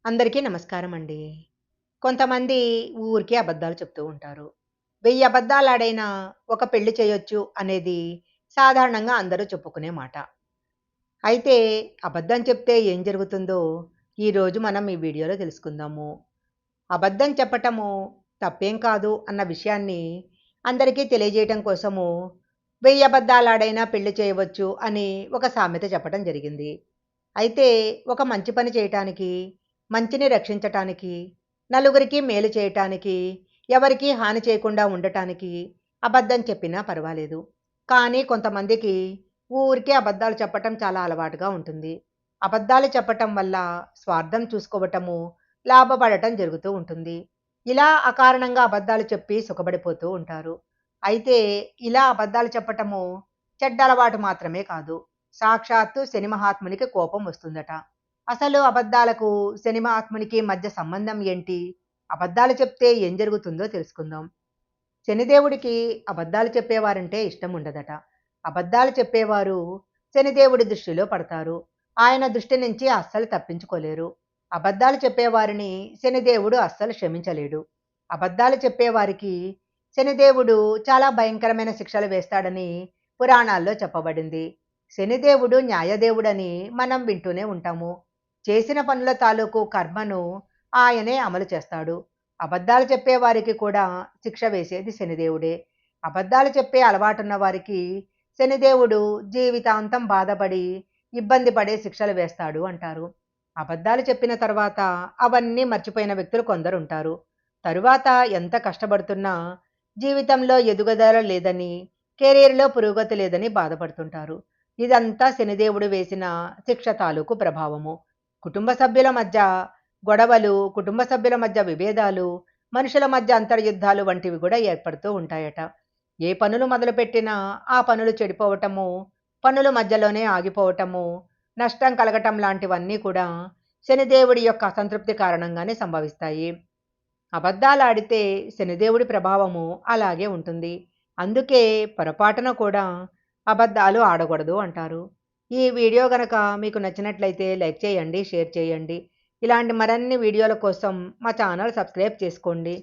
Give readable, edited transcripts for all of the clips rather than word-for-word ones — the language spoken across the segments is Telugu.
అందరికీ నమస్కారం అండి. కొంతమంది ఊరికే అబద్ధాలు చెప్తూ ఉంటారు. 1000 అబద్ధాలాడైనా ఒక పెళ్లి చేయొచ్చు అనేది సాధారణంగా అందరూ చెప్పుకునే మాట. అయితే అబద్ధం చెప్తే ఏం జరుగుతుందో ఈరోజు మనం ఈ వీడియోలో తెలుసుకుందాము. అబద్ధం చెప్పటము తప్పేం కాదు అన్న విషయాన్ని అందరికీ తెలియజేయటం కోసము 1000 అబద్ధాలాడైనా పెళ్లి చేయవచ్చు అని ఒక సామెత చెప్పడం జరిగింది. అయితే ఒక మంచి పని చేయటానికి, మంచిని రక్షించటానికి, నలుగురికి మేలు చేయటానికి, ఎవరికీ హాని చేయకుండా ఉండటానికి అబద్ధం చెప్పినా పర్వాలేదు. కానీ కొంతమందికి ఊరికే అబద్ధాలు చెప్పటం చాలా అలవాటుగా ఉంటుంది. అబద్ధాలు చెప్పటం వల్ల స్వార్థం చూసుకోవటము, లాభపడటం జరుగుతూ ఉంటుంది. ఇలా అకారణంగా అబద్ధాలు చెప్పి సుఖపడిపోతూ ఉంటారు. అయితే ఇలా అబద్ధాలు చెప్పటము చెడ్డ అలవాటు మాత్రమే కాదు. సాక్షాత్తు శని మహాత్మునికి కోపం వస్తుందట. అసలు అబద్ధాలకు శని మహాత్మునికి మధ్య సంబంధం ఏంటి? అబద్ధాలు చెప్తే ఏం జరుగుతుందో తెలుసుకుందాం. శనిదేవుడికి అబద్ధాలు చెప్పేవారంటే ఇష్టం ఉండదట. అబద్ధాలు చెప్పేవారు శనిదేవుడి దృష్టిలో పడతారు. ఆయన దృష్టి నుంచి అస్సలు తప్పించుకోలేరు. అబద్ధాలు చెప్పేవారిని శనిదేవుడు అస్సలు క్షమించలేడు. అబద్ధాలు చెప్పేవారికి శనిదేవుడు చాలా భయంకరమైన శిక్షలు వేస్తాడని పురాణాల్లో చెప్పబడింది. శనిదేవుడు న్యాయదేవుడని మనం వింటూనే ఉంటాము. చేసిన పనుల తాలూకు కర్మను ఆయనే అమలు చేస్తాడు. అబద్ధాలు చెప్పేవారికి కూడా శిక్ష వేసేది శనిదేవుడే. అబద్ధాలు చెప్పే అలవాటున్న వారికి శనిదేవుడు జీవితాంతం బాధపడి, ఇబ్బంది పడే శిక్షలు వేస్తాడు అంటారు. అబద్ధాలు చెప్పిన తర్వాత అవన్నీ మర్చిపోయిన వ్యక్తులు కొందరుంటారు. తరువాత ఎంత కష్టపడుతున్నా జీవితంలో ఎదుగుదల లేదని, కెరీర్‌లో పురోగతి లేదని బాధపడుతుంటారు. ఇదంతా శనిదేవుడు వేసిన శిక్ష తాలూకు ప్రభావము. కుటుంబ సభ్యుల మధ్య గొడవలు, కుటుంబ సభ్యుల మధ్య విభేదాలు, మనుషుల మధ్య అంతర్యుద్ధాలు వంటివి కూడా ఏర్పడుతూ ఉంటాయట. ఏ పనులు మొదలుపెట్టినా ఆ పనులు చెడిపోవటము, పనులు మధ్యలోనే ఆగిపోవటము, నష్టం కలగటం లాంటివన్నీ కూడా శనిదేవుడి యొక్క అసంతృప్తి కారణంగానే సంభవిస్తాయి. అబద్ధాలాడితే శనిదేవుడి ప్రభావము అలాగే ఉంటుంది. అందుకే పొరపాటున కూడా అబద్ధాలు ఆడకూడదు అంటారు. ఈ వీడియో గనక మీకు నచ్చినట్లయితే లైక్ చేయండి, షేర్ చేయండి. ఇలాంటి మరిన్ని వీడియోల కోసం మా ఛానల్ సబ్స్క్రైబ్ చేసుకోండి.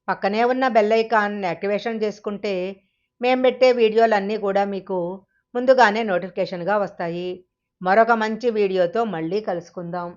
పక్కనే ఉన్న బెల్ ఐకాన్ యాక్టివేషన్ చేసుకుంటే మేము పెట్టే వీడియోలన్నీ కూడా మీకు ముందుగానే నోటిఫికేషన్‌గా వస్తాయి. మరొక మంచి వీడియోతో మళ్ళీ కలుసుకుందాం.